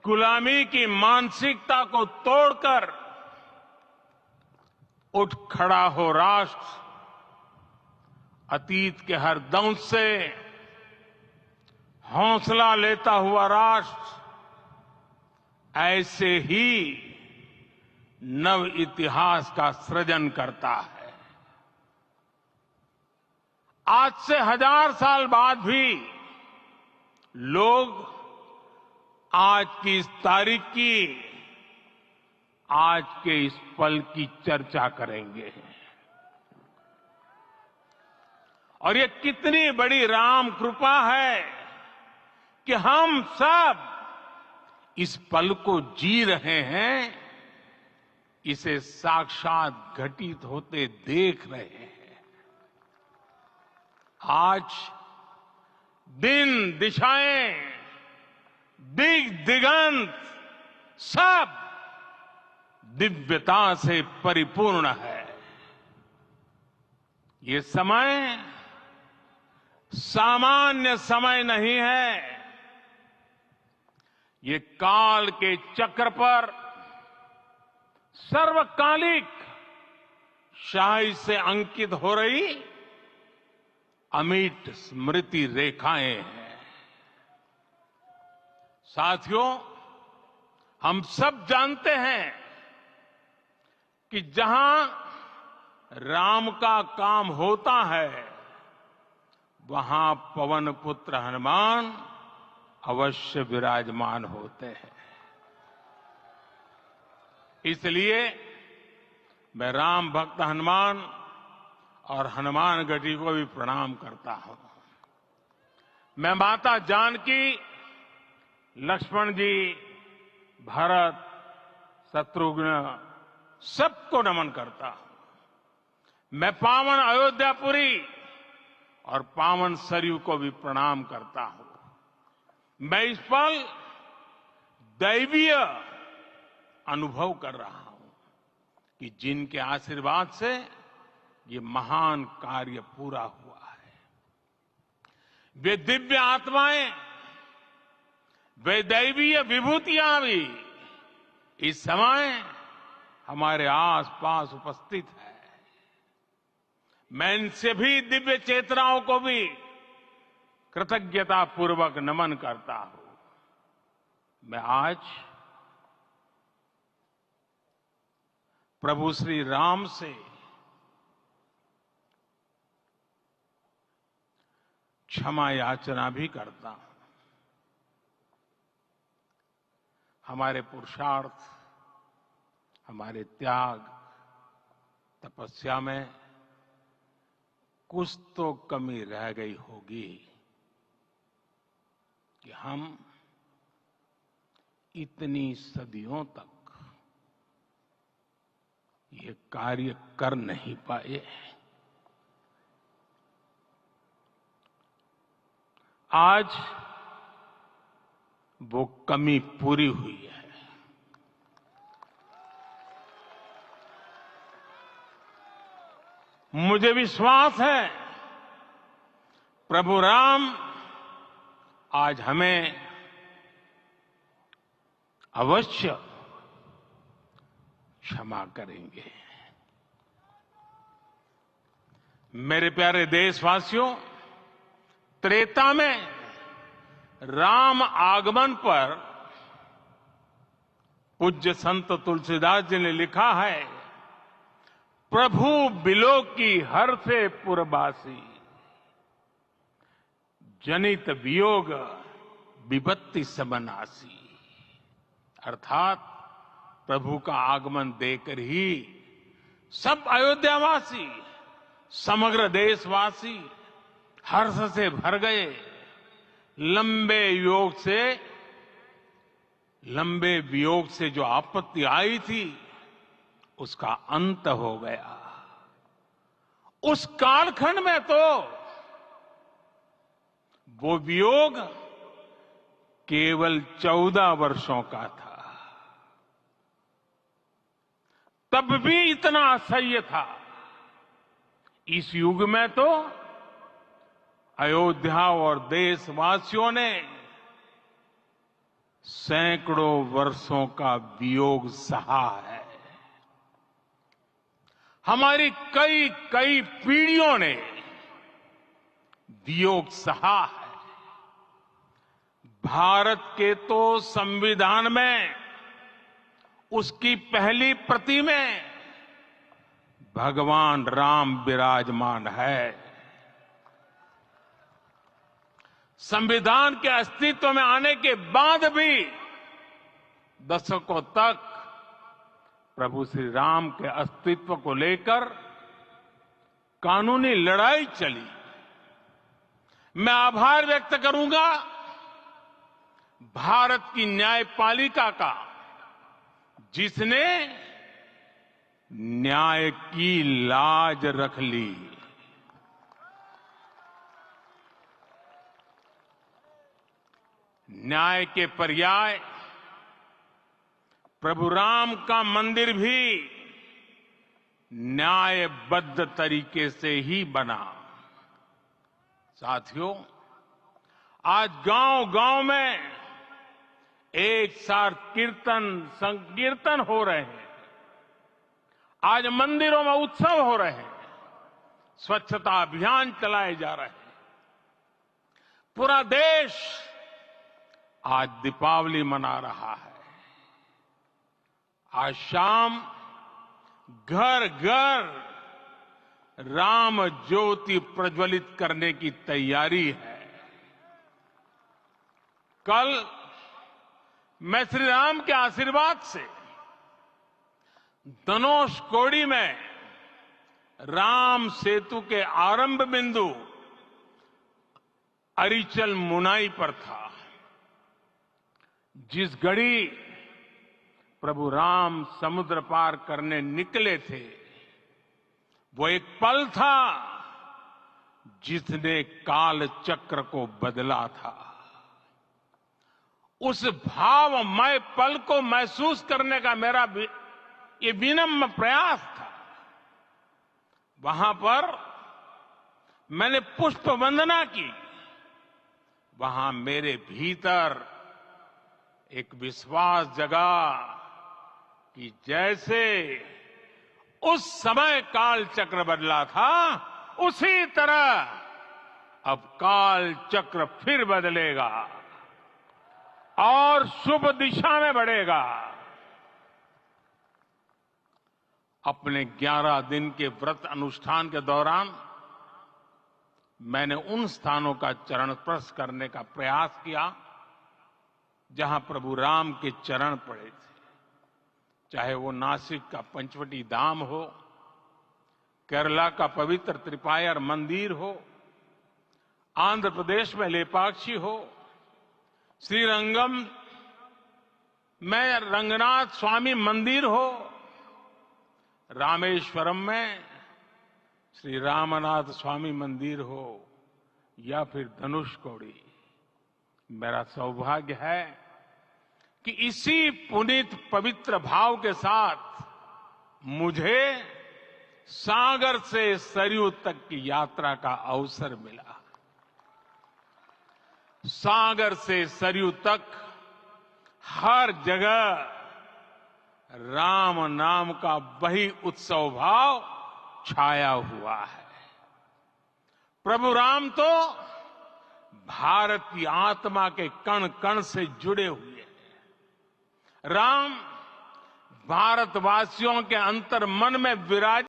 गुलामी की मानसिकता को तोड़कर उठ खड़ा हो राष्ट्र, अतीत के हर दंश से हौसला लेता हुआ राष्ट्र ऐसे ही नव इतिहास का सृजन करता है। आज से 1000 साल बाद भी लोग आज की इस तारीख की, आज के इस पल की चर्चा करेंगे। और ये कितनी बड़ी राम कृपा है कि हम सब इस पल को जी रहे हैं, इसे साक्षात घटित होते देख रहे हैं। आज दिन दिशाएं, दिगंत सब दिव्यता से परिपूर्ण है। ये समय सामान्य समय नहीं है। ये काल के चक्र पर सर्वकालिक शाही से अंकित हो रही अमिट स्मृति रेखाएं हैं। साथियों, हम सब जानते हैं कि जहां राम का काम होता है, वहां पवन पुत्र हनुमान अवश्य विराजमान होते हैं। इसलिए मैं राम भक्त हनुमान और हनुमान गढ़ी को भी प्रणाम करता हूं। मैं माता जानकी, लक्ष्मण जी, भरत, शत्रुघ्न सबको नमन करता हूं। मैं पावन अयोध्यापुरी और पावन सरयू को भी प्रणाम करता हूं। मैं इस पल दैवीय अनुभव कर रहा हूं कि जिनके आशीर्वाद से ये महान कार्य पूरा हुआ है। वे दिव्य आत्माएं, वे दैवीय विभूतियां भी इस समय हमारे आसपास उपस्थित है। मैं इन सभी दिव्य चेतनाओं को भी कृतज्ञता पूर्वक नमन करता हूं। मैं आज प्रभु श्री राम से क्षमा याचना भी करता हूं। हमारे पुरुषार्थ, हमारे त्याग, तपस्या में कुछ तो कमी रह गई होगी कि हम इतनी सदियों तक ये कार्य कर नहीं पाए। आज वो कमी पूरी हुई है। मुझे विश्वास है प्रभु राम आज हमें अवश्य क्षमा करेंगे। मेरे प्यारे देशवासियों, त्रेता में राम आगमन पर पूज्य संत तुलसीदास जी ने लिखा है, प्रभु बिलो की हर से पुरबासी, जनित वियोग विपत्ति सबनासी। अर्थात प्रभु का आगमन देकर ही सब अयोध्यावासी, समग्र देशवासी हर्ष से भर गए। लंबे वियोग से जो आपत्ति आई थी, उसका अंत हो गया। उस कालखंड में तो वो वियोग केवल 14 वर्षों का था। तब भी इतना असह्य था। इस युग में तो अयोध्या और देशवासियों ने सैकड़ों वर्षों का वियोग सहा है। हमारी कई कई पीढ़ियों ने वियोग सहा है। भारत के तो संविधान में उसकी पहली प्रति में भगवान राम विराजमान है। संविधान के अस्तित्व में आने के बाद भी दशकों तक प्रभु श्री राम के अस्तित्व को लेकर कानूनी लड़ाई चली। मैं आभार व्यक्त करूंगा भारत की न्यायपालिका का, जिसने न्याय की लाज रख ली। न्याय के पर्याय प्रभु राम का मंदिर भी न्यायबद्ध तरीके से ही बना। साथियों, आज गांव-गांव में एक साथ कीर्तन संकीर्तन हो रहे हैं। आज मंदिरों में उत्सव हो रहे हैं, स्वच्छता अभियान चलाए जा रहे हैं। पूरा देश आज दीपावली मना रहा है। आज शाम घर घर राम ज्योति प्रज्वलित करने की तैयारी है। कल मैं श्री राम के आशीर्वाद से धनुषकोडी में राम सेतु के आरंभ बिंदु अरिचल मुनाई पर था। जिस घड़ी प्रभु राम समुद्र पार करने निकले थे, वो एक पल था जिसने काल चक्र को बदला था। उस भावमय पल को महसूस करने का मेरा ये विनम्र प्रयास था। वहां पर मैंने पुष्प वंदना की। वहां मेरे भीतर एक विश्वास जगा कि जैसे उस समय काल चक्र बदला था, उसी तरह अब काल चक्र फिर बदलेगा और शुभ दिशा में बढ़ेगा। अपने 11 दिन के व्रत अनुष्ठान के दौरान मैंने उन स्थानों का चरण स्पर्श करने का प्रयास किया जहां प्रभु राम के चरण पड़े थे। चाहे वो नासिक का पंचवटी धाम हो, केरला का पवित्र त्रिपायर मंदिर हो, आंध्र प्रदेश में लेपाक्षी हो, श्रीरंगम में रंगनाथ स्वामी मंदिर हो, रामेश्वरम में श्री रामनाथ स्वामी मंदिर हो, या फिर धनुषकोडी। मेरा सौभाग्य है कि इसी पुनीत पवित्र भाव के साथ मुझे सागर से सरयू तक की यात्रा का अवसर मिला। सागर से सरयू तक हर जगह राम नाम का वही उत्सव भाव छाया हुआ है। प्रभु राम तो भारत की आत्मा के कण कण से जुड़े हुए हैं। राम भारतवासियों के अंतर मन में विराज